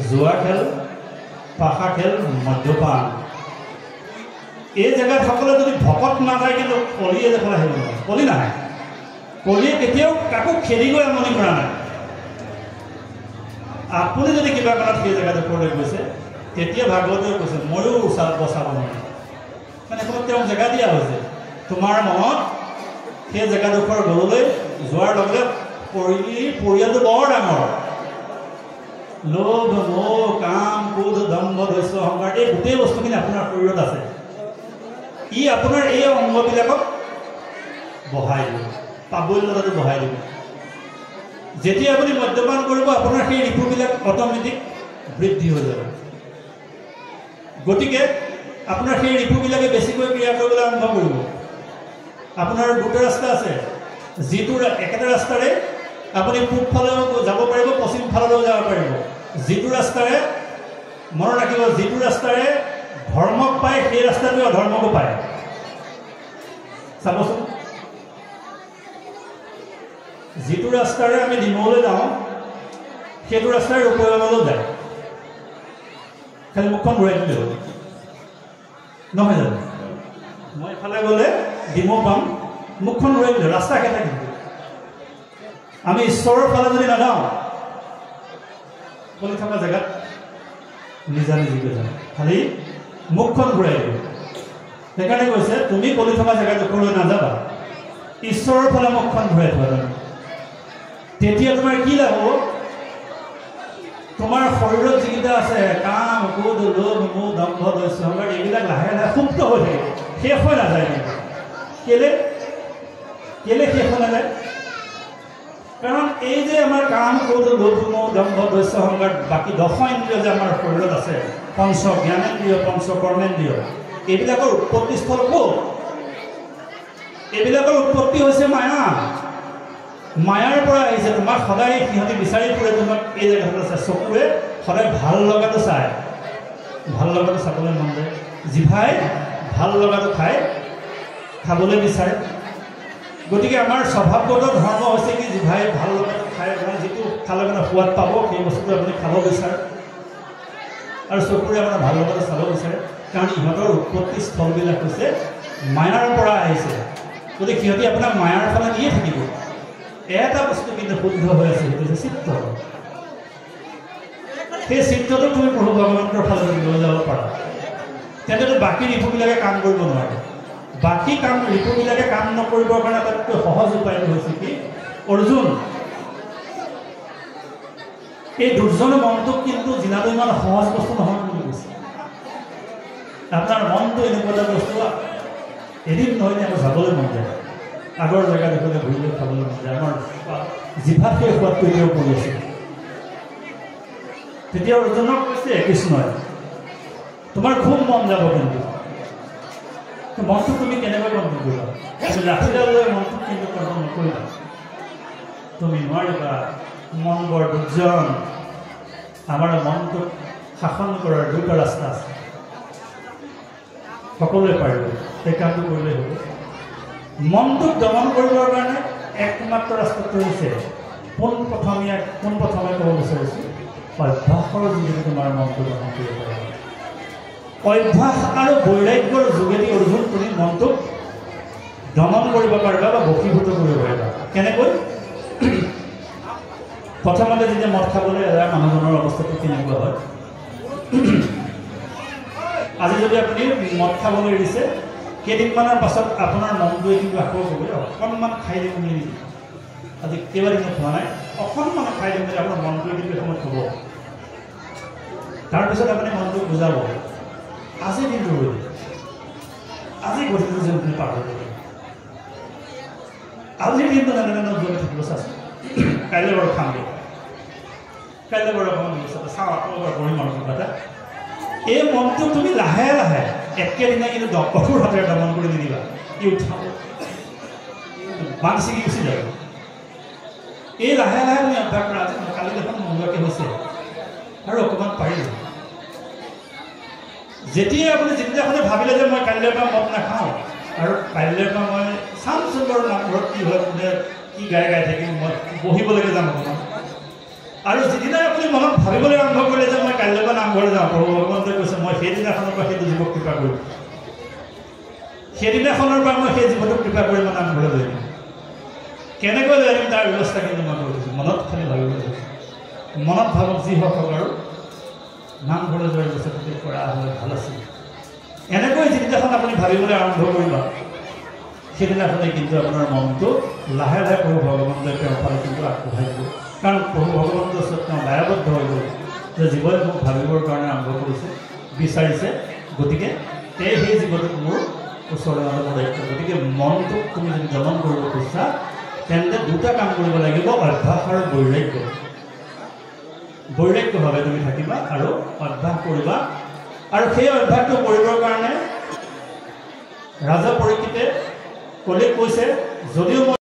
জুৱা খেল, পাশা খেল, মদ্যপান। এই জেগাত সকলে যদি ভকত নাযায় কিন্তু কলিয়ে দেখা আহিব নোৱাৰে। কলি নাহে, কলিয়ে কেতিয়াও কাকো খেদি গৈ আমনি কৰা নাই। আপুনি যদি কিবা কাৰণত সেই জেগাডোখৰলৈ গৈছে, তেতিয়া ভাগৱতে কৈছে ময়ো বচাব নোৱাৰিম। মানে ক'ৰবাত তেওঁক জেগা দিয়া হৈছে। তোমাৰ মনত সেই জেগাডোখৰ গ'ললৈ যোৱাৰ লগে পৰিয়ালটো বৰ ডাঙৰ। লোভ, মোহ, কাম, ক্ৰোধ, দম্ভ, ধৈৰ্য, অহংকাৰ এই গোটেই বস্তুখিনি আপোনাৰ শৰীৰত আছে। ই আপোনাৰ এই অংগবিলাকক বঢ়াই দিব, প্ৰাবল্যতাটো বঢ়াই দিব। যেতিয়া আপুনি মদ্যপান কৰিব আপোনাৰ সেই ৰিপুবিলাক অট'মেটিক বৃদ্ধি হৈ যাব। গতিকে আপোনাৰ সেই ৰিপুবিলাকে বেছিকৈ ক্ৰিয়া কৰিবলৈ আৰম্ভ কৰিব। আপোনাৰ দুটা ৰাস্তা আছে, যিটো একেটা ৰাস্তাৰে আপুনি পূব ফালেও যাব পাৰিব, পশ্চিম ফালেও যাব পাৰিব। যিটো ৰাস্তাৰে মনত ৰাখিব, যিটো ৰাস্তাৰে ধৰ্মক পায় সেই ৰাস্তাটোৱে অধৰ্মকো পায়। চাবচোন, যিটো ৰাস্তাৰে আমি ডিমৌলৈ যাওঁ সেইটো ৰাস্তাৰে ৰূপৈয়ালৈও যায়। খালি মুখখন ঘূৰাই দিলে হ'ল, নহয় জানো? মই এফালে গ'লে ডিমৌ পাম, মুখখন ঘূৰাই দিলে ৰাস্তা একেটা। কিন্তু আমি ঈশ্বৰৰ ফালে যদি নাযাওঁ, কলি থকা জেগাত নিজা নিজিকৈ যাওঁ, খালি মুখখন ঘূৰাই দিব। সেইকাৰণে কৈছে তুমি কলি থকা জেগাডোখৰলৈ নাযাবা, ঈশ্বৰৰ ফালে মুখখন ঘূৰাই থোৱা জানো। তেতিয়া তোমাৰ কি লাভ হ'ব? তোমাৰ শৰীৰত যিকেইটা আছে কাম, ক্ৰোধ, লোভ, মোহ, দম্ভ, ধৈৰ্য, অহংকাৰ এইবিলাক লাহে লাহে সুপ্ত হৈ থাকে, শেষ হৈ নাযায়। কেলে শেষ হৈ নাযায়? কাৰণ এই যে আমাৰ কাম, ক্ৰোধ, লোভ, মোহ, দম্ভ, ধৈৰ্য, অহংকাৰ বাকী 10 ইন্দ্ৰিয় যে আমাৰ শৰীৰত আছে, পঞ্চ জ্ঞানেন্দ্ৰিয়, পঞ্চ কৰ্মেন্দ্ৰিয়, এইবিলাকৰ উৎপত্তিস্থল ক'ত? এইবিলাকৰ উৎপত্তি হৈছে মায়া। মায়াৰ পৰা আহিছে। তোমাক সদায় সিহঁতি বিচাৰি ফুৰে, তোমাক এই জেগাত আছে। চকুৰে সদায় ভাল লগাটো চায়, ভাল লগাটো চাবলৈ মন যায়। জিভাই ভাল লগাটো খাবলৈ বিচাৰে। গতিকে আমাৰ স্বভাৱগত ধৰ্ম হৈছে কি জিভাই ভাল লগাটো খায়, মানে যিটো খালে মানে সোৱাদ পাব সেই বস্তুটো আপুনি খাব বিচাৰে, আৰু চকুৰে আপোনাৰ ভাল লগাটো চাব বিচাৰে। কাৰণ ইহঁতৰ উৎপত্তি স্থলবিলাক হৈছে মায়াৰ পৰা আহিছে। গতিকে সিহঁতি আপোনাক মায়াৰ ফালে নিয়ে থাকিব। এটা বস্তু কিন্তু শুদ্ধ হৈ আছে, সেইটো হৈছে চিত্ত। সেই চিত্তটো তুমি প্ৰভু ভগৱন্তৰ ফালে যদি লৈ যাব পাৰা, তেন্তেতো বাকী ৰিপুবিলাকে কাম কৰিব নোৱাৰে। বাকী ৰিপুবিলাকে কাম নকৰিবৰ কাৰণে আটাইতকৈ সহজ উপায়টো হৈছে কি? অৰ্জুন, এই দুৰ্জনৰ মনটোক কিন্তু জিনাটো ইমান সহজ বস্তু নহয় বুলি কৈছে। আপোনাৰ মনটো এনেকুৱা এটা বস্তু, এদিন নহয় নে আকৌ যাবলৈ মন যায়, আগৰ জেগাডোখৰলৈ ঘূৰিলৈ খাবলৈ মন যায়। আমাৰ জিভাত সেই সোৱাদটো এতিয়াও পৰি আছে। তেতিয়া অৰ্জুনক কৈছে কৃষ্ণই, তোমাৰ খুব মন যাব, কিন্তু মনটো তুমি কেনেকৈ কণ্ট্ৰল কৰিবা? লাঠিডাললৈ মনটোক কিন্তু কণ্ট্ৰল নকৰিবা, তুমি নোৱাৰিবা। মন বৰ দুৰ্জন। আমাৰ মনটোক শাসন কৰাৰ দুটা ৰাস্তা আছে, সকলোৱে পাৰিব। সেই কামটো কৰিলেই হ'ব। মনটোক দমন কৰিবৰ কাৰণে একমাত্ৰ ৰাস্তাটো হৈছে পোনপ্ৰথমে ক'ব বিচাৰিছোঁ, অভ্যাসৰ যোগেদি তোমাৰ মনটো দমন কৰিব পাৰিবা। অভ্যাস আৰু বৈৰাগ্যৰ যোগেদি অৰ্জুন তুমি মনটোক দমন কৰিব পাৰিবা বা বশীভূত কৰিব পাৰিবা। কেনেকৈ? প্ৰথমতে যেতিয়া মদ খাবলৈ এৰা মানুহজনৰ অৱস্থাটো কেনেকুৱা হয়? আজি যদি আপুনি মদ খাবলৈ এৰিছে, কেইদিনমানৰ পাছত আপোনাৰ মনটোৱে কিন্তু আকৌ ক'ব অকণমান খাই দিম নেকি, আজি কেইবাদিনো খোৱা নাই, অকণমান খাই দিম বুলি আপোনাৰ মনটোৱে কিন্তু সময়ত হ'ব। তাৰপিছত আপুনি মনটোক বুজাব, আজি দিনটো ৰৈ দিয়ে, আজি গধূলি যেন আপুনি পাৰ হৈ যাব, আজিৰ দিনটো যেনে জমি থাকিব চাচোন, কাইলৈ বাৰু খাম দিয়ক, কাইলৈ বাৰু অকণমান চাওঁ আকৌ এবাৰ বহি মনত কিবা এটা। এই মনটো তুমি লাহে লাহে একেদিনাই কিন্তু কঠোৰ হাতেৰে দমন কৰি নিদিবা, ই উঠাব, বান ছিগি গুচি যাব। এই লাহে লাহে তুমি অভ্যাস কৰা, আজি কালি দেখোন নোলোৱাকৈ হৈছে আৰু অকণমান পাৰিব। যেতিয়াই আপুনি যিদিনাখনে ভাবিলে যে মই কাইলৈৰ পৰা মদ নাখাওঁ আৰু কাইলৈৰ পৰা মই চামচোন বাৰু নামঘৰত কি হয়, কোনে কি গাই থাকিম, মই বহিবলৈকে যাম অকণমান, আৰু যিদিনাই আপুনি মনত ভাবিবলৈ আৰম্ভ কৰিলে যে মই নামঘৰলৈ যাওঁ প্ৰভু ভগৱন্তই কৈছে মই সেইদিনাখনৰ পৰা সেইটো জীৱক কৃপা কৰিম সেইদিনাখনৰ পৰা মই সেই জীৱটোক কৃপা কৰি মই নামঘৰলৈ লৈ যাম কেনেকৈ লৈ আহিম তাৰ ব্যৱস্থা কিন্তু মই কৰি দিছোঁ মনত খালি ভাবিবলৈ কৈছোঁ মনত ভাবক যি হওক আৰু নামঘৰলৈ যোৱাৰ ব্যৱস্থা কৰা হ'লে ভাল আছিল এনেকৈ যিদিনাখন আপুনি ভাবিবলৈ আৰম্ভ কৰিব সেইদিনাখনে কিন্তু আপোনাৰ মনটো লাহে লাহে প্ৰভু ভগৱন্তই তেওঁৰ ফালে কিন্তু আগবঢ়াই দিব কাৰণ প্ৰভু ভগৱন্তৰ ওচৰত তেওঁ দায়বদ্ধ হৈ গ'ল যে জীৱই মোক ভাবিবৰ কাৰণে আৰম্ভ কৰিছে বিচাৰিছে গতিকে সেই জীৱটোক মোৰ ওচৰলৈ অনাৰ দায়িত্ব গতিকে মনটোক তুমি যদি দমন কৰিব খুজিছা তেন্তে দুটা কাম কৰিব লাগিব অভ্যাস আৰু বৈৰাগ্যভাৱে তুমি থাকিবা আৰু অভ্যাস কৰিবা আৰু সেই অভ্যাসটো কৰিবৰ কাৰণে ৰাজা পৰীক্ষিতে কৈছে যদিও